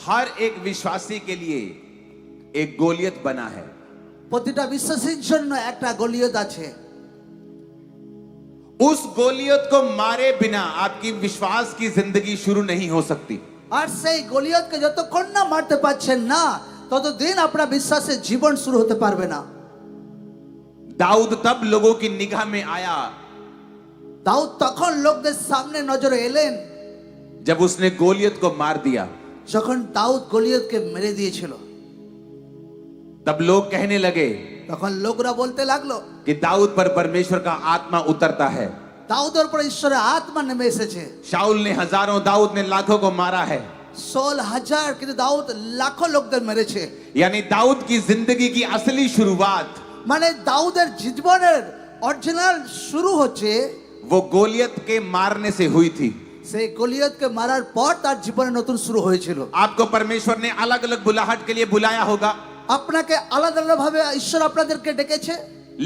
हर एक विश्वासी के लिए एक गोलियत बना है। প্রতিটা বিশ্বাসীর জন্য একটা গলিয়ত আছে। उस गोलियत को मारे बिना आपकी विश्वास की जिंदगी शुरू नहीं हो सकती। আর সেই গলিয়তকে যতক্ষণ না মারতে পারছেন না ততদিন আপনার বিশ্বাসের জীবন শুরু হতে পারবে না। दाऊद तब लोगों की निगाह में आया দাউদ তখন লোকদের সামনে নজরে এলেন जब उसने गोलियत को मार दिया। যখন দাউদ গলিয়তকে মেরে দিয়েছিল। तब लोग कहने लगे তখন লোকরা বলতে লাগলো कि दाऊद पर परमेश्वर का आत्मा उतरता है। দাউদের উপর ঈশ্বরের আত্মা নেমে এসেছে। शाऊल ने हजारों, दाऊद ने लाखों को मारा है। 16,000 কিন্তু দাউদ লাখো লোকদের মেরেছে। यानी दाऊद की जिंदगी की असली शुरुआत মানে দাউদের জীবনের অরিজিনাল শুরু হচ্ছে वो गोलियत के मारने से हुई थी। সেই গলিয়তকে মারার পর তার জীবনে নতুন শুরু হয়েছিল। आपको परमेश्वर ने अलग अलग बुलाहट के लिए बुलाया होगा, আপনাকে আলাদা আলাদা ভাবে ঈশ্বর আপনাদেরকে ডেকেছে।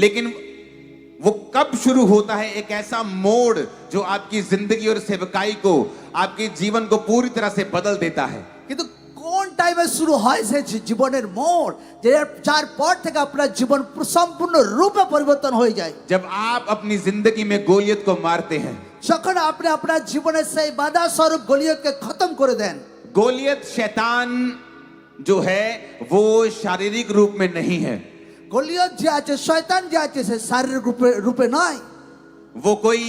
लेकिन वो कब शुरू होता है? एक ऐसा मोड़ जो आपकी जिंदगी और सेवकाई को, आपके जीवन को पूरी तरह से बदल देता है। কিন্তু কোন টাইমে শুরু হয় সেই জীবনের মোড় যে যার পর থেকে আপনার জীবন সম্পূর্ণ রূপে পরিবর্তন হয়ে যায়। जब आप अपनी जिंदगी में गोलियत को मारते हैं। যখন আপনি আপনার জীবনের সেই বাধা স্বরূপ গলিয়তকে খতম করে দেন। गोलियत शैतान जो है वो शारीरिक रूप में नहीं है। গলিয়ত যে আছে শয়তান যে আছে সে শারীরিক রূপে নয়। वो कोई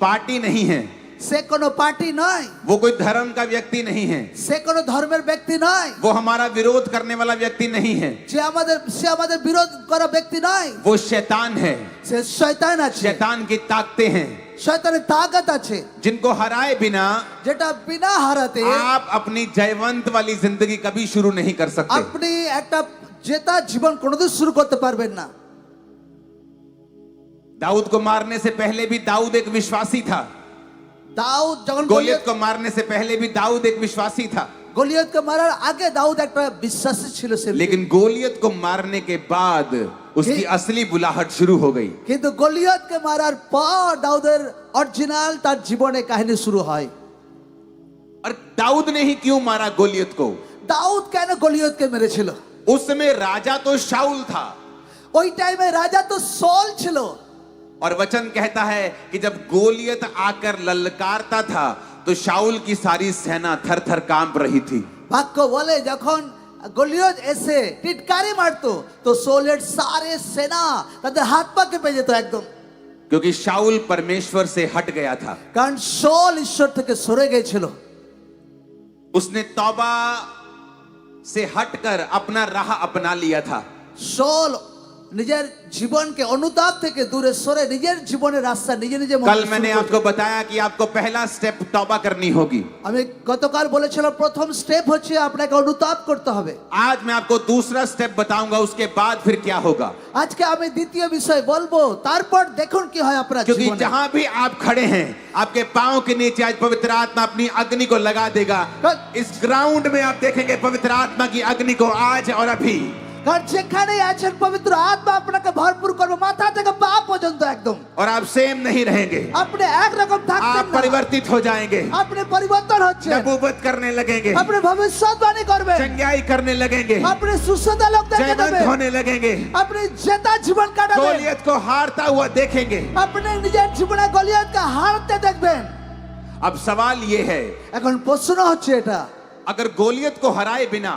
पार्टी नहीं है, সে কোনো পার্টি নয়। वो कोई धर्म का व्यक्ति नहीं है, সে কোনো ধর্মের ব্যক্তি নয়। वो हमारा विरोध करने वाला व्यक्ति नहीं है। সে আমাদের বিরোধ করা ব্যক্তি নয়। वो शैतान है। সে শয়তান আছে। शैतान की ताकतें हैं শয়তানের তাকত আছে जिनको हराए बिना যেটা বিনা হারাতে आप अपनी जयवंत वाली जिंदगी कभी शुरू नहीं कर सकते। আপনি একটা জেতা জীবন কোনোদিন শুরু করতে পারবেন না। दाऊद को मारने से पहले भी दाऊद एक विश्वासी था। দাউদ যখন गोलियत को मारने से पहले भी दाऊद एक विश्वासी था। গলিয়তকে মারার আগে দাউদ একটা বিশ্বাসী ছিল সে। लेकिन गोलियत को मारने के बाद उसकी असली बुलाहट शुरू हो गई। কিন্তু গলিয়তকে মারার পর দাউদের অরিজিনাল তার জীবনে কাহিনী শুরু হয়। और दाऊद ने ही क्यों मारा गोलियत को? দাউদ কেন গলিয়তকে মেরেছিল? उस समय राजा तो शाऊल था ওই টাইমে রাজা তো সল ছিল। और वचन कहता है कि जब गोलियत आकर ललकारता था तो शाऊल की सारी सेना थर थर कांप रही थी। বাক্য বলে যখন গলিয়ত এসে টিটকারি মারতো তো সোলের সারে সেনা তাদের হাত পা কেঁপে যেত একদম। क्योंकि शाऊल परमेश्वर से हट गया था। কারণ সোল ঈশ্বর থেকে সরে গিয়েছিল। उसने तौबा से हटकर अपना राह अपना लिया था। সোল নিজের জীবনকে অনুতাপ থেকে দূরে সরে নিজের জীবনের রাস্তা নিজে নিজে कल मैंने आपको बताया कि आपको पहला स्टेप तौबा करनी होगी। আমি গতকাল বলেছিলাম প্রথম স্টেপ হচ্ছে আপনাকে অনুতাপ করতে হবে। आज मैं आपको दूसरा स्टेप बताऊंगा, उसके बाद फिर क्या होगा। আজকে আমি দ্বিতীয় বিষয় বলবো তারপর দেখুন কি হয় আপনার क्योंकि জীবনে। जहां भी आप खड़े हैं आपके पांव के नीचे आज पवित्र आत्मा अपनी अग्नि को लगा देगा। इस ग्राउंड में आप देखेंगे पवित्र आत्मा की अग्नि को आज और अभी। কারণ যেখানেই আছেন পবিত্র আত্মা আপনাকে ভরপুর করবে মাথা থেকে পা পর্যন্ত একদম। और आप सेम नहीं रहेंगे, আপনি একরকম থাকবেন आप না। परिवर्तित हो जाएंगे, আপনি পরিবর্তন হচ্ছে। नबूवत करने लगेंगे, আপনি ভবিষ্যৎবাণী করবেন। चंगाई करने लगेंगे, আপনি সুস্থতা লোকদেরকে जयवंत দেবেন। होने लगेंगे, আপনি জেতা জীবন কাটাবেন। गोलियत को हारता हुआ देखेंगे। আপনি নিজের জীবনে গলিয়তকে হারতে দেখবেন। अब सवाल ये है, এখন প্রশ্ন হচ্ছে এটা अगर गोलियत को हराए बिना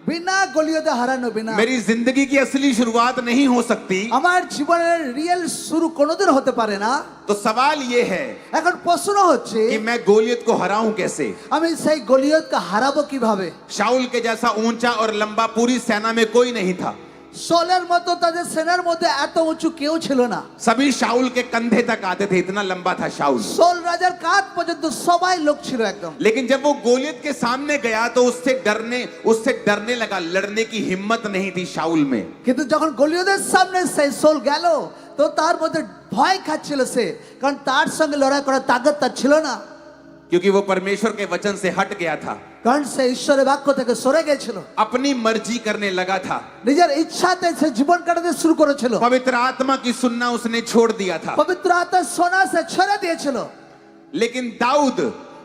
বিনা গলিয়তে হারানো বিনা मेरी जिंदगी की असली शुरुआत नहीं हो सकती, আমার জীবনের রিয়েল শুরু কোনোদিন হতে পারে না। तो सवाल ये है এখন প্রশ্ন হচ্ছে कि मैं गोलियत को हराऊं कैसे? আমি সেই গলিয়তকে হারাবো কিভাবে? शाऊल के जैसा ऊंचा और लंबा पूरी सेना में कोई नहीं था। সোলের মতো তাদের সেনার মধ্যে এত উঁচু কেউ ছিল না। सभी शाऊल के कंधे तक आते थे, इतना लंबा था शाऊल। সোল রাজার কাঁধ পর্যন্ত সবাই লোক ছিল একদম। लेकिन जब वो गोलियत के सामने गया तो उससे डरने लगा, लड़ने की हिम्मत नहीं थी शाऊल में। কিন্তু যখন গলিয়তের সামনে সেই সোল গেল তো তার মধ্যে ভয় খাচ্ছিল সে, কারণ তার সঙ্গে লড়াই করার তাগত তার ছিল না। क्योंकि वो परमेश्वर के वचन से हट गया था, কারণ সে ঈশ্বরের বাক্য থেকে সরে গিয়েছিল। अपनी मर्जी करने लगा था, নিজের ইচ্ছাতে সে জীবন কাটাতে শুরু করেছিল। पवित्र आत्मा की सुनना उसने छोड़ दिया था। পবিত্র আত্মা সোনা সে ছেড়ে দিয়েছিল। लेकिन दाऊद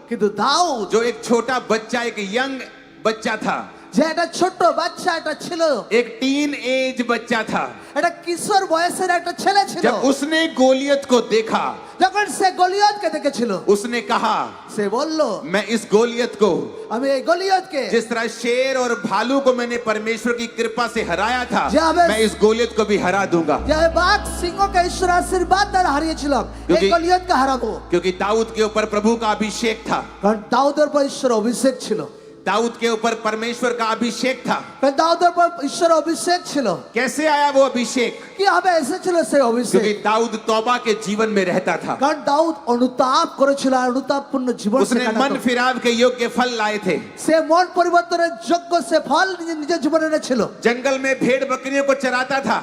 কিন্তু দাউদ जो एक छोटा बच्चा, एक यंग बच्चा था, যে একটা ছোট্ট বাচ্চা একটা ছিল, एक टीन एज बच्चा था, একটা কিশোর বয়সের একটা ছেলে ছিল। जब उसने गोलियत को देखा, যখন সে গলিয়তকে দেখেছিল, उसने कहा, সে বলল, मैं इस गोलियत को, আমি এই গলিয়তকে जिस तरह शेर और भालू को मैंने परमेश्वर की कृपा से हराया था, जाबे- मैं इस गोलियत को भी हरा दूंगा। যে বাঘ সিংহকে ঈশ্বর আশীর্বাদ দ্বারা হারিয়েছিলাম, এই क्योंकि- গলিয়তকে হারাবো। क्योंकि दाऊद के ऊपर प्रभु का अभिषेक था, কারণ দাউদের উপর ঈশ্বর অভিষেক ছিল, दाऊद के ऊपर परमेश्वर का अभिषेक था। কারণ দাউদের উপর ঈশ্বর অভিষেক ছিল। कैसे आया वो अभिषेक? কিভাবে এসেছিল সেই অভিষেক? क्योंकि दाऊद तौबा के जीवन में रहता था, কারণ দাউদ অনুতাপ করেছিল, আর অনুতাপপূর্ণ জীবন সে उसने কাটাতো। मन फिराव के योग्य फल लाए थे। সে মন পরিবর্তনের যোগ্য সে ফল নিজের জীবনে এনেছিল। जंगल में भेड़ बकरियों को चराता था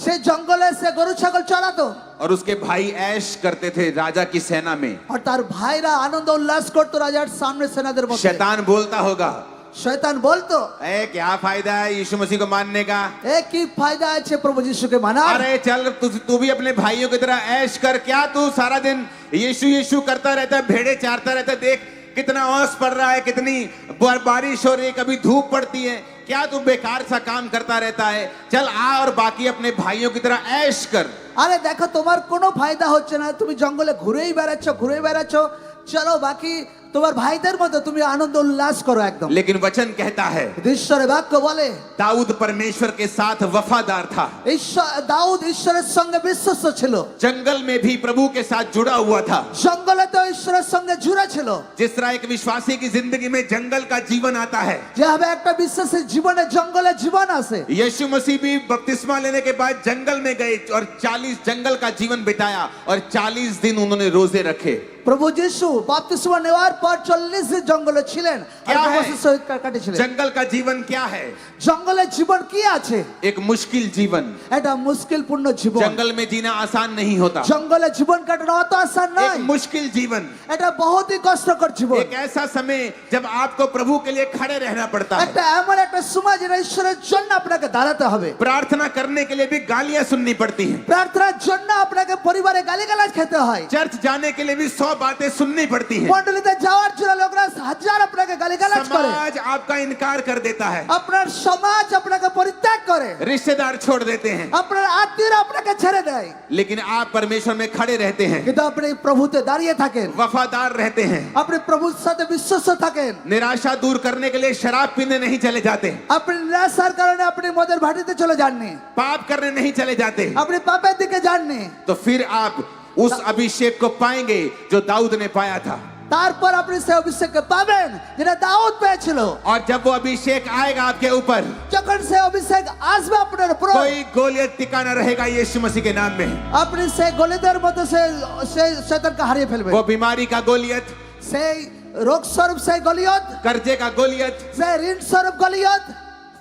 সে জঙ্গলে সে গরু ছাগল চড়াতো, और उसके भाई ऐश करते थे राजा की सेना में। আর তার ভাইরা আনন্দ উল্লাস করতো রাজার সামনে সেনাদের মধ্যে। शैतान बोलता होगा, শয়তান বলতো, ए क्या फायदा है यीशु मसीह को मानने का? এ কি ফায়দা আছে প্রভু যিশুকে মানার? अरे चल तू भी अपने भाइयों की तरह ऐश कर, क्या तू सारा दिन यीशु यीशु करता रहता है, भेड़े चारता रहता है, देख कितना ओस पड़ रहा है, कितनी बारिश हो रही है, कभी धूप पड़ती है, क्या तू बेकार सा काम करता रहता है? चल आ और बाकी अपने भाइयों की तरह ऐश कर। আরে দেখো তোমার কোনো ফায়দা হচ্ছে না, তুমি জঙ্গলে ঘুরেই বেড়াচ্ছ, চলো বাকি তোমার ভাইদের মতো তুমি আনন্দ উল্লাস করো একদম। लेकिन वचन कहता है ঈশ্বরের বাক্য বলে दाऊद परमेश्वर के साथ वफादार था, দাউদ ঈশ্বরের সঙ্গে বিশ্বস্ত ছিল, जंगल में भी प्रभु के साथ जुड़ा हुआ था। জঙ্গলে তো ঈশ্বরের সঙ্গে জুড়ে ছিল। जिस तरह एक विश्वासी की जिंदगी में जंगल का जीवन आता है, যেভাবে একটা বিশ্বাসী জীবনে জঙ্গলে জীবন আসে, यीशु मसीह भी बपतिस्मा लेने के बाद जंगल में गए और 40 जंगल का जीवन बिताया और 40 दिन उन्होंने रोजे रखे। প্রভু যিশু বাপ্তিস্মা নেওয়ার পর 40 দিন জঙ্গলে ছিলেন আর क्या है? উপবাসের সহিত কাটিয়েছিলেন। जंगल का जीवन क्या है? জঙ্গলের জীবন কি আছে? एक मुश्किल जीवन। এটা মুশকিলপূর্ণ জীবন। जंगल में जीना आसान नहीं होता, জঙ্গলে জীবন কাটানো অত আসান एक নয়, मुश्किल जीवन, এটা বহুতই কষ্টকর জীবন। एक ऐसा समय जब आपको प्रभु के लिए खड़े रहना पड़ता है, একটা এমন একটা সময় যেটা ঈশ্বরের জন্য আপনাকে দাঁড়াতে হবে, प्रार्थना करने के लिए भी गालियां सुननी पड़ती हैं, প্রার্থনার জন্য আপনাকে পরিবারে গালিগালাজ খেতে হয়, चर्च जाने के लिए भी 100 बातें सुननी पड़ती हैं, মণ্ডলীতে যাওয়ার জন্য লোকরা হাজার আপনাকে গালিগালাজ করে, समाज आपका इनकार कर देता है, আপনার সমাজ আপনাকে পরিত্যাগ করে, रिश्तेदार छोड़ देते हैं, আপনার আত্মীয়রা আপনাকে ছেড়ে দেয়, लेकिन आप परमेश्वर में खड़े रहते हैं, কিন্তু আপনি প্রভুতে দাঁড়িয়ে থাকেন, वफादार रहते हैं, আপনি প্রভুর সাথে বিশ্বস্ত থাকেন, निराशा दूर करने के लिए शराब पीने नहीं चले जाते, আপনি নিরাশার কারণে আপনি মদের ভাটিতে চলে যাননি, पाप करने नहीं चले जाते, আপনি পাপের দিকে যাননি। तो फिर आप उस अभिषेक को पाएंगे जो दाऊद ने पाया था। তারপর আপনি সেই অভিষেককে পাবেন যেটা দাউদ পেয়েছিল। और जब वो अभिषेक आएगा आपके ऊपर, যখন সেই অভিষেক আসবে আপনার উপর, कोई गोलियत टिकाना रहेगा यीशु मसीह के नाम में। আপনি সেই গলিদের মতো সেই শয়তানকে হারিয়ে ফেলবেন। वो बीमारी का गोलियत, সেই রোগ স্বরূপ সেই গলিয়ত, कर्जे का गोलियत, সেই ঋণ স্বরূপ গলিয়ত,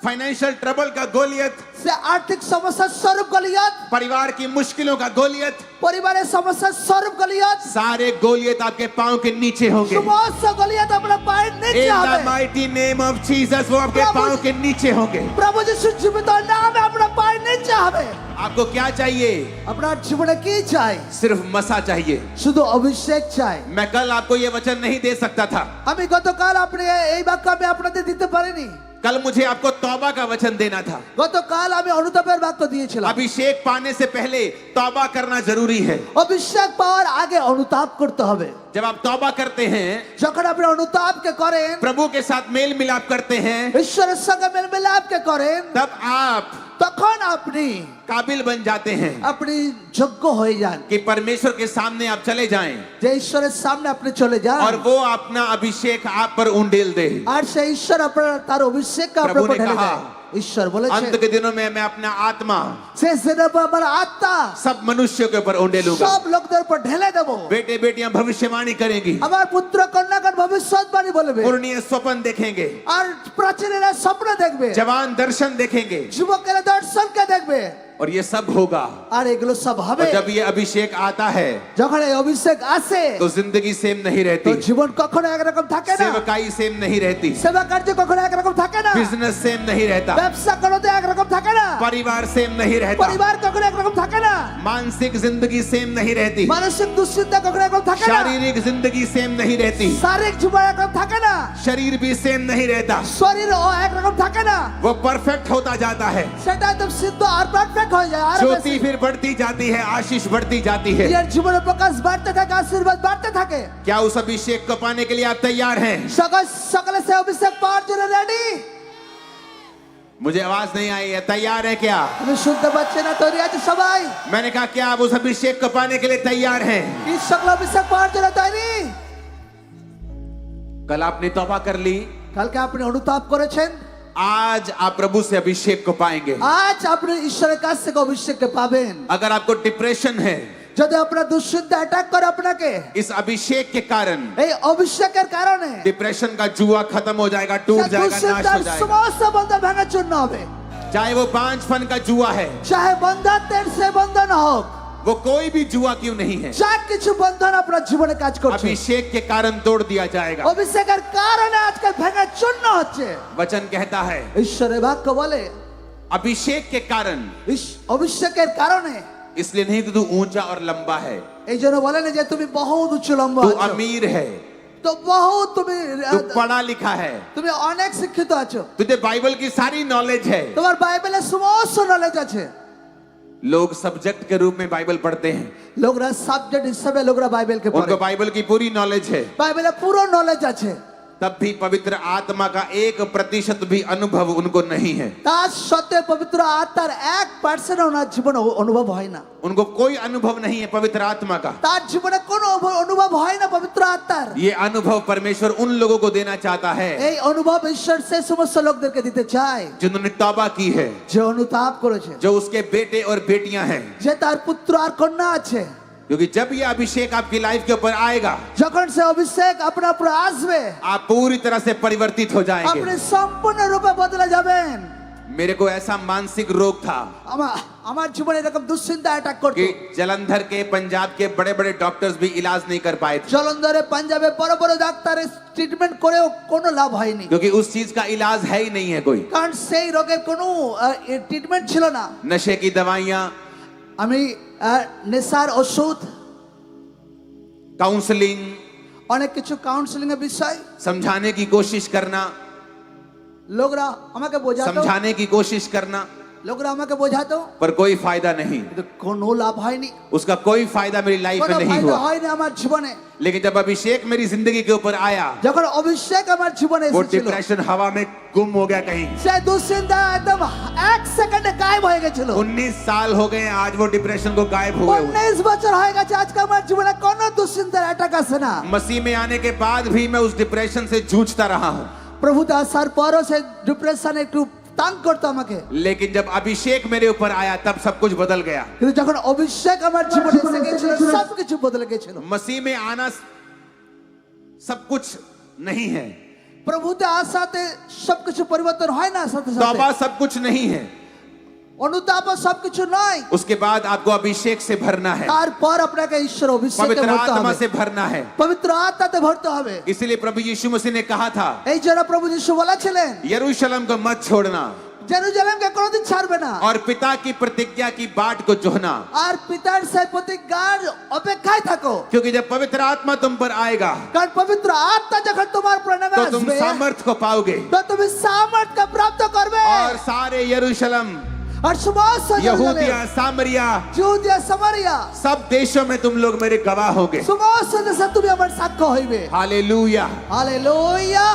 फाइनेंशियल ट्रबल का गोलियत, সেই আর্থিক সমস্যার স্বরূপ গলিয়ত, परिवार की मुश्किलों का गोलियत, পরিবারের সমস্যার স্বরূপ গলিয়ত, सारे गोलियत आपके पांव के नीचे होंगे। সমস্ত গলিয়ত আপনার পায়ের নিচে In the হবে। mighty name of Jesus, वो आपके प्रभु- पांव के नीचे होंगे। প্রভু যিশুর জীবিত নামে আপনার পায়ের নিচে হবে। आपको क्या चाहिए? আপনার জীবনে কি চাই? सिर्फ मसा चाहिए। শুধু অভিষেক চাই। मैं कल आपको ये वचन नहीं दे सकता था, আমি গতকাল আপনি এই বাক্য আমি আপনাদের দিতে পারিনি। कल मुझे आपको तौबा का वचन देना था। গতকাল আমি অনুতাপের বাক্য দিয়েছিলাম। अभिषेक पाने से पहले तौबा करना जरूरी है। অভিষেক পাওয়ার আগে অনুতাপ করতে হবে। जब आप तौबा करते हैं, যখন আপনি অনুতাপকে করেন, प्रभु के साथ मेल मिलाप करते हैं, ঈশ্বরের সঙ্গে মেলমিলাপকে করেন, तब आप তখন আপনি काबिल बन जाते हैं আপনি যোগ্য হয়ে যান कि परमेश्वर के सामने आप चले जाएं যে ঈশ্বরের সামনে আপনি চলে যান, और वो अपना अभिषेक आप पर उंडेल दे। আর সেই ঈশ্বর আপনার তার অভিষেককে আপনার प्रभु উপর ने ঢেলে कहा, দেয়। ঈশ্বর বলেছেন अंत के दिनों में मैं अपना आत्मा শেষ দিনের পর আমার আত্মা सब मनुष्यों के ऊपर उंडेलूंगा। সব লোকদের উপর ঢেলে দেব। बेटे बेटियां भविष्यवाणी करेंगी, আমার পুত্র কন্যাগণ ভবিষ্যৎবাণী বলবে, पूर्णीय स्वप्न देखेंगे, আর প্রাচীনেরা স্বপ্ন দেখবে, जवान दर्शन देखेंगे, যুবকেরা দর্শনকে দেখবে, और ये सब होगा। আর এগুলো সব হবে। और जब ये अभिषेक आता है যখন এই অভিষেক আসে तो जिंदगी सेम नहीं তো रहती, জীবন কখনো একরকম থাকে না, सेवकाई सेम नहीं रहती, সেবা কার্য কখনো একরকম থাকে না, बिजनेस सेम नहीं रहता, ব্যবসা করতে একরকম একরকম থাকে না, परिवार सेम नहीं रहता, পরিবার কখনো একরকম থাকে না, मानसिक जिंदगी सेम नहीं रहती, মানসিক দুশ্চিন্তা কখনো একরকম থাকে না, शारीरिक जिंदगी सेम नहीं रहती, শারীরিক জীবন একরকম থাকে না, शरीर भी सेम नहीं रहता। শরীর ও একরকম থাকে না, वो परफेक्ट होता जाता है, সেটা একদম সিদ্ধ আর পারফেক্ট হয়ে যায়, আর ज्योति फिर बढ़ती जाती है, आशीष बढ़ती जाती है। নিজের জীবনের প্রকাশ বাড়তে থাকে, আশীর্বাদ বাড়তে থাকে। क्या उस अभिषेक को पाने के लिए आप तैयार हैं? সকালে সে অভিষেক পাওয়ার জন্য রেডি? मुझे आवाज नहीं आई है, तैयार है क्या? আমি শুনতে পাচ্ছি না, তৈরি আছে সবাই? मैंने कहा क्या आप उस अभिषेक को पाने के लिए तैयार हैं? এই সকল অভিষেক পাওয়ার জন্য তৈরি? कल आपने तौबा कर ली, কালকে আপনি অনুতাপ করেছেন, आज आप प्रभु से अभिषेक को पाएंगे। আজ আপনি ঈশ্বরের কাছ থেকে অভিষেককে পাবেন। अगर आपको डिप्रेशन है, যদি আপনার দুশ্চিন্তা অ্যাটাক করে আপনাকে, इस अभिषेक के कारण এই অভিষেকের কারণে डिप्रेशन का जुआ खत्म हो जाएगा, टूट সে जाएगा, नाश हो দুশ্চিন্তার जाएगा। সমস্ত বন্ধন ভাঙা চূর্ণ হবে। चाहे वो 5 फन का जुआ है, চাহে বন্ধনের সে বন্ধন হোক, वो कोई भी जुआ क्यों नहीं है, যা কিছু বন্ধন আপনার জীবনে কাজ করছে, अभिषेक के कारण तोड़ दिया जाएगा। অভিষেকের কারণে আজকে ভাঙা চূর্ণ হচ্ছে। वचन कहता है ঈশ্বরের বাক্য বলে अभिषेक के कारण, অভিষেকের কারণে, इसलिए नहीं कि तू ऊंचा और लंबा है, এই জন্য বলেন যে তুমি বহুত উচ্চ লম্বা तू আছো, अमीर है, তো বহুত তুমি तू पढ़ा लिखा है, তুমি অনেক শিক্ষিত আছো, तुझे बाइबल की सारी नॉलेज है। তোমার বাইবেলের সমস্ত নলেজ আছে। लोग सब्जेक्ट के रूप में बाइबल पढ़ते हैं, লোকরা সাবজেক্ট হিসেবে লোকরা বাইবেলকে পড়ে, उनको बाइबल की पूरी नॉलेज है, বাইবেলের পুরো নলেজ আছে, तब भी पवित्र आत्मा का 1% भी अनुभव उनको नहीं है। তার সত্ত্বেও পবিত্র আত্মার 1% ওনার জীবনে অনুভব হয় না, उनको कोई अनुभव नहीं है पवित्र आत्मा का। তার জীবনে কোনো অনুভব হয় না পবিত্র আত্মার। ये अनुभव परमेश्वर उन लोगों को देना चाहता है এই অনুভব ঈশ্বর সেই সমস্ত লোকদেরকে দিতে চায় जिन्होंने तौबा की है, যে অনুতাপ করেছে, जो उसके बेटे और बेटियां हैं। যে তার পুত্র আর কন্যা আছে। क्योंकि जब ये अभिषेक आपकी लाइफ के ऊपर आएगा, যখন সে অভিষেক আপনার উপর আসবে, आप पूरी तरह से परिवर्तित हो আপনি जाएंगे। সম্পূর্ণ রূপে বদলে যাবেন। मेरे को ऐसा मानसिक रोग था আমার জীবনে এরকম দুশ্চিন্তা অ্যাটাক করতো, कि जलंधर के, पंजाब के बड़े बड़े डॉक्टर्स भी इलाज नहीं कर पाए थे, জলন্ধরে পাঞ্জাবে বড় বড় ডাক্তারের ট্রিটমেন্ট করেও কোনো লাভ হয়নি, क्योंकि उस चीज का इलाज है ही नहीं है कोई। কারণ সেই রোগের কোনো ট্রিটমেন্ট ছিল না। नशे की दवाइयां, আমি নেশার ওষুধ, काउंसलिंग, অনেক কিছু কাউন্সিলিং এর বিষয়, समझाने की कोशिश करना, লোকরা আমাকে বোঝাতো, समझाने की कोशिश करना, লোকরা আমাকে বোঝাতো, पर कोई फायदा नहीं, কিন্তু কোনো লাভ হয়নি, उसका कोई फायदा मेरी लाइफ কোনো में नहीं ফায়দা हुआ। হয়নি আমার জীবনে। लेकिन जब अभिषेक मेरी जिंदगी के ऊपर आया, যখন অভিষেক আমার জীবনে वो এসেছিল, डिप्रेशन हवा में गुम हो गया कहीं। সে দুশ্চিন্তা একদম 1 সেকেন্ডে গায়েব হয়ে গেছিল। 19 साल हो गए हैं आज वो डिप्रेशन को गायब हुए हुए। 19 বছর হয়ে গেছে আজকে আমার জীবনে কোনো দুশ্চিন্তার অ্যাটাক আসে না। मसीह में आने के बाद भी मैं उस डिप्रेशन से जूझता रहा हूँ, প্রভুতে আসার পরও সে ডিপ্রেশন একটু তাঙ্গ করতো আমাকে, लेकिन जब अभिषेक मेरे ऊपर आया तब सब कुछ बदल गया। কিন্তু যখন অভিষেক আমার জীবনে এসে গেছিল সবকিছু বদলে গেছিল। मसीह में आना सब कुछ नहीं है, প্রভুতে আসাতে সবকিছু পরিবর্তন হয় না, সাথে तौबा সাথে सब कुछ नहीं है। অনুতাপ সবকিছু নয়। उसके बाद आपको अभिषेक से भरना है, তারপর আপনাকে ঈশ্বর অভিষেকে पवित्र ভরতে आत्मा হবে, से भरना है। পবিত্র আত্মাতে ভরতে হবে। इसीलिए प्रभु यीशु मसीह ने कहा था, এই জন্য প্রভু যিশু বলেছিলেন यरूशलेम को मत छोड़ना জেরুজালেমকে কোনোদিন ছাড়বে না, और पिता की प्रतिज्ञा की बाट को जोहना, আর পিতার সেই প্রতিজ্ঞার অপেক্ষায় থাকো। क्योंकि जब पवित्र आत्मा तुम पर आएगा কারণ পবিত্র আত্মা যখন তোমার প্রাণে तो तुम আসবে, सामर्थ को पाओगे, তো তুমি সামর্থ্য প্রাপ্ত করবে। और सारे यरूशलेम, আর সমস্ত यहूदिया, सामरिया, জুদিয়া সামারিয়া सब देशों में तुम लोग मेरे गवाह होगे। সমস্ত দেশে তুমি আমার সাক্ষ্য হইবে। हालेलुया। হালেলুয়া।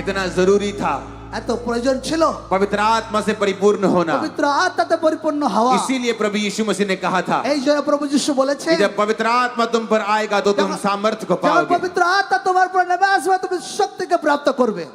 इतना जरूरी था এত প্রয়োজন ছিল पवित्र आत्मा से परिपूर्ण होना। পবিত্র আত্মাতে পরিপূর্ণ হওয়া। इसीलिए प्रभु यीशु मसीह ने कहा था এই জন্য প্রভু যিশু বলেছে कि जब पवित्र आत्मा तुम पर आएगा तो तुम सामर्थ्य को যখন पाओगे। পবিত্র আত্মা তোমার প্রাণে আসবে তুমি শক্তিকে প্রাপ্ত করবে।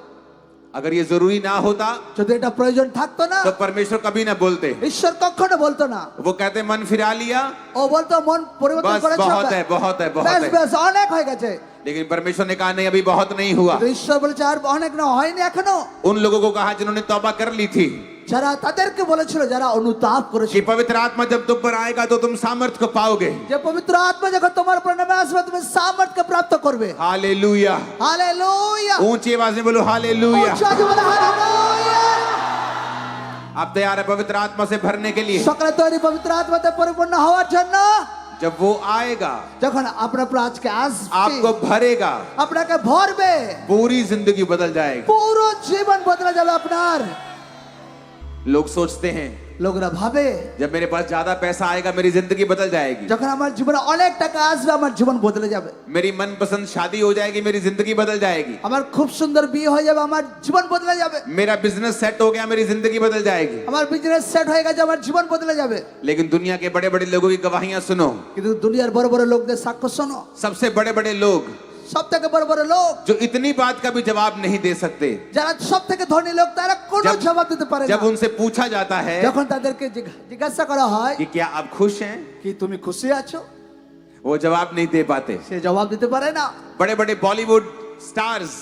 अगर ये जरूरी ना होता যদি এটা প্রয়োজন থাকতো না तो परमेश्वर कभी ना बोलते। ঈশ্বর কখনো বলতো না। वो कहते मन फिरा लिया, ও বলতো মন পরিবর্তন बस করেছো, बहुत है, बहुत है, बहुत বেশ है। বেশ অনেক হয়ে গেছে। लेकिन परमेश्वर ने कहा नहीं, अभी बहुत नहीं हुआ। কিন্তু ঈশ্বর বলেছে আর অনেক না, হয়নি এখনো। उन लोगों को कहा जिन्होंने तौबा कर ली थी যারা তাদেরকে বলেছিল, যারা অনুতাপ করেছে कि पवित्र आत्मा जब तुम पर आएगा तो तुम सामर्थ्य को पाओगे। যে পবিত্র আত্মা যখন তোমার প্রাণে আসবে তুমি সামর্থ্য প্রাপ্ত করবে। हालेलुया। হালেলুয়া। ऊंची आवाज में बोलो हालेलुया। উচ্চ আওয়াজে বলো হালেলুয়া। आप तैयार है पवित्र आत्मा से भरने के लिए? সকলে তৈরি পবিত্র আত্মাতে পরিপূর্ণ হওয়ার জন্য? जब वो आएगा, যখন আপনার উপর আজকে আসবে, आपको भरेगा, আপনাকে ভরবে, पूरी जिंदगी बदल जाएगी। পুরো জীবন বদলে যাবে আপনার। लोग सोचते हैं লোকরা ভাবে जब मेरे पास ज्यादा पैसा आएगा मेरी जिंदगी बदल जाएगी, যখন আমার জীবনে অনেক টাকা আসবে আমার জীবন বদলে যাবে, मेरी मनपसंद शादी हो जाएगी मेरी जिंदगी बदल जाएगी, আমার খুব সুন্দর বিয়ে হয়ে যাবে আমার জীবন বদলে যাবে, मेरा बिजनेस सेट हो गया मेरी जिंदगी बदल जाएगी। আমার বিজনেস সেট হয়ে গেছে আমার জীবন বদলে যাবে। लेकिन दुनिया के बड़े बड़े लोगों की गवाहियां सुनो। কিন্তু দুনিয়ার বড় বড় লোকদের সাক্ষ্য শোনো। सबसे बड़े बड़े लोग সব থেকে বড় বড় লোক जो इतनी बात का भी जवाब नहीं दे सकते, যারা সব থেকে ধনী লোক তারা কোনো जब- জবাব দিতে পারে না। जब उनसे पूछा जाता है যখন তাদেরকে জিজ্ঞাসা করা হয় कि क्या आप खुश हैं, কি তুমি খুশি আছো, वो जवाब नहीं दे पाते। সে জবাব দিতে পারে না। बड़े बड़े बॉलीवुड स्टार्स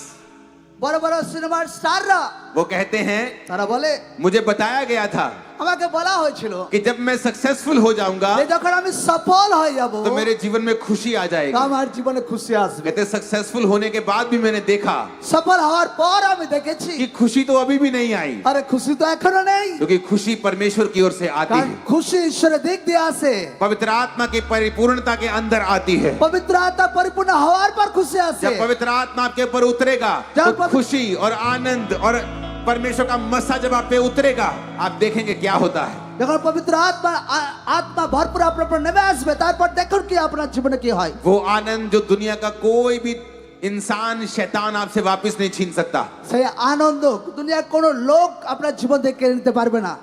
বড় বড় সিনেমার স্টাররা वो कहते हैं তারা বলে मुझे बताया गया था আমাকে বলা হয়েছিল कि जब मैं सक्सेसफुल हो जाऊंगा যে যখন আমি সফল হয়ে যাব तो मेरे जीवन में खुशी आ তো जाएगी। আমার জীবনে খুশি আসবে। कहते सक्सेसफुल होने के बाद भी मैंने देखा সফল হওয়ার পর আমি দেখেছি कि खुशी तो अभी भी नहीं आई, আরে খুশি তো এখনো নেই, क्योंकि खुशी परमेश्वर की ओर से आती কারণ है, খুশি ঈশ্বরের দিক দিয়ে আসে। पवित्र आत्मा की परिपूर्णता के अंदर आती है। পবিত্র আত্মা পরিপূর্ণ হওয়ার পর খুশি আসে। जब पवित्र आत्मा आपके ऊपर उतरेगा जब तो पवित्र- खुशी और आनंद और परमेश्वर का मसा जब आप पे उतरेगा आप देखेंगे क्या होता है। যখন পবিত্র আত্মা আত্মা ভরপুর আপনার উপর নেমে আসবে তারপর দেখুন কি আপনার জীবনে কি হয়। वो आनंद जो दुनिया का कोई भी इंसान शैतान आपसे वापस नहीं छीन सकता। সেই আনন্দ দুনিয়ার কোনো লোক আপনার জীবন থেকে কেড়ে নিতে পারবে না।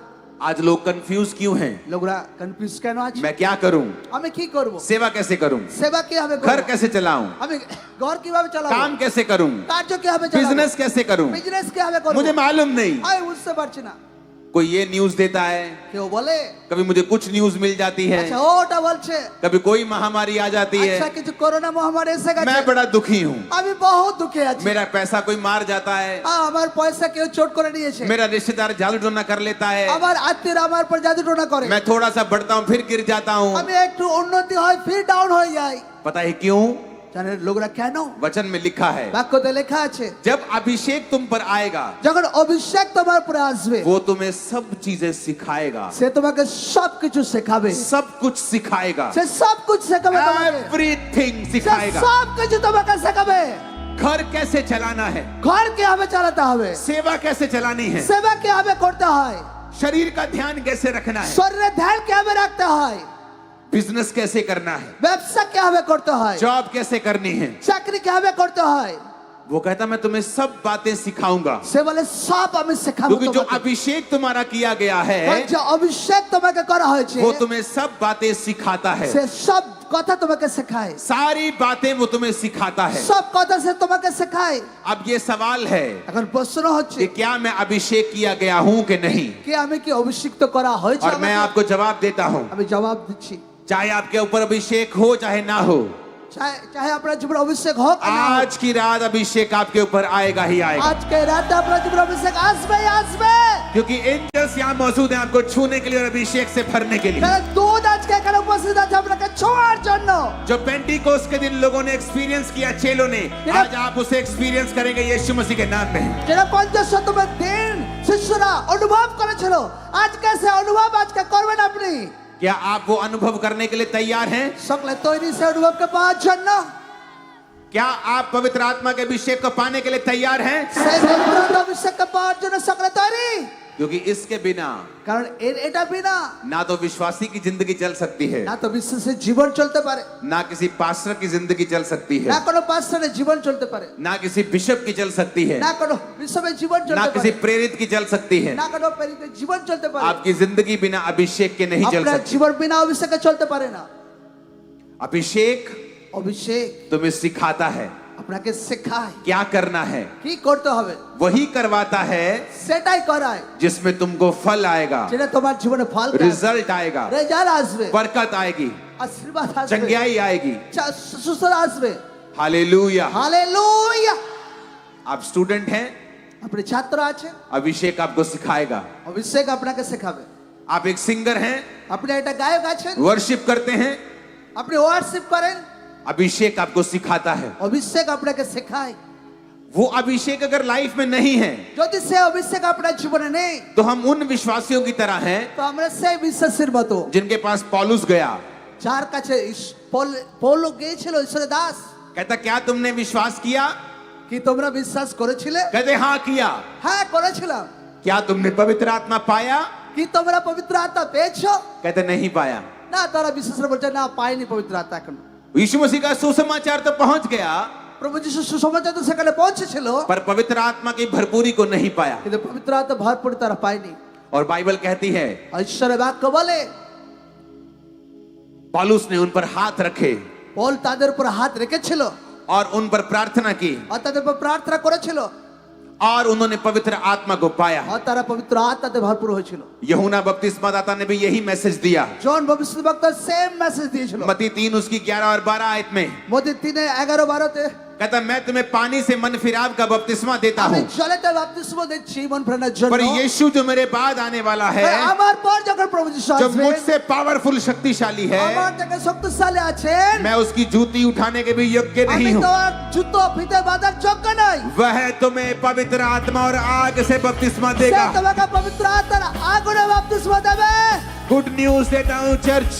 आज लोग कंफ्यूज क्यों हैं? লোকরা কনফিউজ কেন আছে? मैं क्या करूं, আমি কি করব, सेवा कैसे करूं, সেবা কিভাবে घर করব, कैसे चलाऊं, আমি ঘর কিভাবে চালাবো, काम कैसे करूं, কার্য কিভাবে চালাবো, बिजनेस कैसे करूं, বিজনেস কিভাবে করব, मुझे मालूम नहीं। আমি বুঝতে পারছি না। कोई ये न्यूज देता है, কেউ বলে कभी मुझे कुछ न्यूज मिल जाती है, আচ্ছা ওটা বলছে, कभी कोई महामारी आ जाती আচ্ছা है, কিছু করোনা মহামারী এসে গেছে, मैं बड़ा दुखी हूँ, আমি বহুত দুঃখে আছি, मेरा पैसा कोई मार जाता है, আমার পয়সা কেউ চোট করে নিয়েছে, मेरा रिश्तेदार जादू टोना कर लेता है, আমার আত্মীয়রা আমার উপর জাদু টোনা করে, मैं थोड़ा सा बढ़ता हूँ फिर गिर जाता हूँ। আমি একটু উন্নতি হয় ফির ডাউন হয়ে যাই। पता है क्यों? জানেন লোকরা কেন? वचन में लिखा है বাক্যতে লেখা আছে जब अभिषेक तुम पर आएगा যখন অভিষেক তোমার উপরে আসবে वो तुम्हें सब चीजें सिखाएगा, সে তোমাকে সবকিছু শেখাবে, सब कुछ सिखाएगा, সে সবকিছু শেখাবে তোমাকে, एवरीथिंग সে सिखाएगा। সবকিছু তোমাকে শেখাবে। घर कैसे चलाना है, ঘর কিভাবে চালাতে হবে, सेवा कैसे चलानी है, সেবা কিভাবে করতে হয়, शरीर का ध्यान कैसे रखना है, শরীরে ধ্যান কিভাবে রাখতে হয়, बिजनेस कैसे करना है, ব্যবসা কিভাবে করতে হয়, जॉब कैसे करनी है। চাকরি কিভাবে করতে হয়, वो कहता मैं तुम्हें सब बातें सिखाऊंगा, সে বলে সব আমি শেখাবো क्योंकि जो তোমাকে। अभिषेक तुम्हारा किया गया है কারণ যে অভিষেক তোমাকে করা হয়েছে वो तुम्हें सब बातें सिखाता है, সে সব কথা তোমাকে শেখায়, सारी बातें वो तुम्हें सिखाता है। সব কথা সে তোমাকে শেখায়। अब ये सवाल है এখন প্রশ্ন হচ্ছে कि क्या मैं अभिषेक किया गया हूं कि नहीं, কি আমি কি অভিষিক্ত করা হয়েছে और मैं আমাকে? आपको जवाब देता हूं, আমি জবাব দিচ্ছি चाहे आपके ऊपर अभिषेक हो चाहे ना हो, চাहे আপনার জীবনে অভিষেক হোক আর না হোক, आज की रात अभिषेक आपके ऊपर आएगा ही आएगा, আজকে রাতে আপনার জীবনে অভিষেক আসবেই আসবে। क्योंकि एंजल्स यहाँ मौजूद हैं आपको छूने के लिए और अभिषेक से भरने के लिए। কারণ দূত আজকে এখানে উপস্থিত আছে আপনাকে ছোঁয়ার জন্য। जो पेंटिकोस के दिन लोगों ने एक्सपीरियंस किया, चेलों ने, आज आप उसे एक्सपीरियंस करेंगे यीशु मसीह के नाम में। যেটা 50 শতমের দিন শিষ্যরা অনুভব করেছিল আজকে সে অনুভব আজকে করবেন আপনি। क्या आप वो अनुभव करने के लिए तैयार हैं? সকলে তৈরি সে অনুভবকে পাওয়ার জন্য? क्या आप पवित्र आत्मा के अभिषेक को पाने के लिए तैयार हैं? সেই পবিত্র অভিষেককে পাওয়ার জন্য সকলে তৈরি? क्योंकि इसके बिना কারণ এটা বিনা ना तो विश्वासी की जिंदगी चल सकती है, না তো বিশ্বাসের জীবন চলতে পারে, ना किसी पास्टर की जिंदगी चल सकती না है, কোনো পাস্টরের জীবন চলতে পারে, ना किसी बिशप की चल सकती है, না কোনো বিশ্ববের জীবন ना চলতে किसी পারে, प्रेरित की चल सकती है। না কোনো প্রেরিতের জীবন চলতে পারে। आपकी जिंदगी बिना अभिषेक के नहीं चल আপনার सकती। জীবন বিনা অভিষেকে চলতে পারে না। अभिषेक অভিষেক तुम्हें सिखाता है আপনাকে শেখায় क्या करना है, কি করতে হবে, वही करवाता है সেটাই করায় जिसमें तुमको फल आएगा, যেটা তোমার জীবনে ফল रिजल्ट आएगा, রেজাল্ট আসবে, बरकत आएगी, আশীর্বাদ আসবে, चंगाई आएगी। সুস্থতা আসবে। हालेलुया। হালেলুয়া। आप स्टूडेंट हैं, আপনি ছাত্র আছেন, अभिषेक आपको सिखाएगा। অভিষেক আপনাকে শেখাবে। आप एक सिंगर हैं, আপনি একটা গায়ক আছেন, वर्शिप करते हैं, আপনি ওয়ার্শিপ করেন, अभिषेक आपको सिखाता है। অভিষেক আপনাকে শেখায়। वो अभिषेक अगर लाइफ में नहीं है যদি সে অভিষেক আপনার জীবনে নেই तो हम उन विश्वासियों की तरह हैं তো আমরা সেই বিশ্বাসের মতো जिनके पास पौलुस गया, যার কাছে পৌল গিয়েছিল ঈশ্বরের দাস। कहता क्या तुमने विश्वास किया? কি তোমরা বিশ্বাস করেছিলে? कहते हाँ किया। হ্যাঁ করেছিলাম। क्या तुमने पवित्र आत्मा पाया? কি তোমরা পবিত্র আত্মা পেয়েছো? कहते नहीं पाया। না, তারা বিশ্বাসের বলছে না, পাইনি পবিত্র আত্মা এখন। यीशु मसीह का सुसमाचार तो पहुंच गया, প্রভু যিশু সুসমাচার তো সেখানে পৌঁছেছিল, पर पवित्र आत्मा की भरपूरी को नहीं पाया। কিন্তু পবিত্র আত্মা ভরপুর তারা পায়নি। और बाइबल कहती है আর ঈশ্বরের বাক্য বলে पौलुस ने उन पर हाथ रखे পৌল তাদের উপর হাত রেখেছিল और उन पर प्रार्थना की আর তাদের উপর প্রার্থনা করেছিল और उन्होंने पवित्र आत्मा को पाया। আর তারা পবিত্র আত্মাতে ভরপুর হয়েছিল। यूहन्ना बपतिस्मा दाता ने भी यही मैसेज दिया। জন ভবিষ্যদ্বক্তা সেম মেসেজ দিয়েছিল। मत्ती 3 उसकी 11 और 12 आयत में মতি 3:11-12 कहता मैं तुम्हें पानी से मन फिराव का बपतिस्मा देता আমি हूँ, জলেতে বাপ্তিস্ম দিচ্ছি মন ফেরানোর জন্য। पर यीशु जो मेरे बाद आने वाला है, আমার পর যখন প্রভু যিশু जो আসবেন, मुझसे पावरफुल शक्तिशाली है, আমার থেকে শক্তিশালী আছেন, मैं उसकी जूती उठाने के भी योग्य আমি नहीं हूँ। তোমার জুতো ফিতে বাঁধার যোগ্য নই। वह तुम्हें पवित्र आत्मा और आग से बपतिस्मा সে देगा। তোমাকে পবিত্র আত্মার আগুনে বাপ্তিস্ম দেবে। गुड न्यूज देता हूँ चर्च,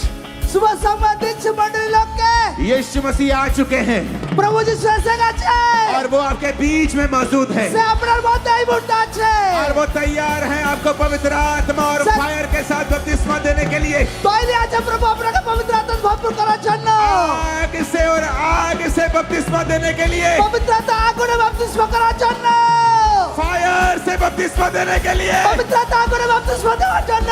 শুভ সংবাদ দিচ্ছি মণ্ডলী লোককে, यीशु मसीह आ चुके हैं প্রভু যিশু এসে গেছে। और वो आपके बीच में मौजूद है সে আপনার মধ্যে এই মুহূর্তে আছে। और वो तैयार है आपको पवित्र आत्मा और सर- फायर के साथ बपतिस्मा देने के लिए। তৈরি আছে প্রভু আপনাকে পবিত্র আত্মায় ভরপুর করার জন্য। आग से और आग से बपतिस्मा देने के लिए, পবিত্র আত্মা আগুনে বাপ্তিস্ম করার জন্য। फायर से बपतिस्मा देने के लिए পবিত্র আত্মা আগুনে বাপ্তিস্ম দেওয়ার জন্য।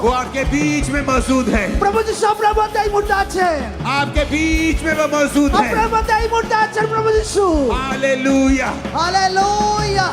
वो आपके बीच में मौजूद है। প্রভু যিশু আপনার মধ্যে এই মুহূর্তে আছেন। आपके बीच में वो मौजूद है। আপনার মধ্যে এই মুহূর্তে আছেন প্রভু যিশু। हालेलुया। হালেলুয়া।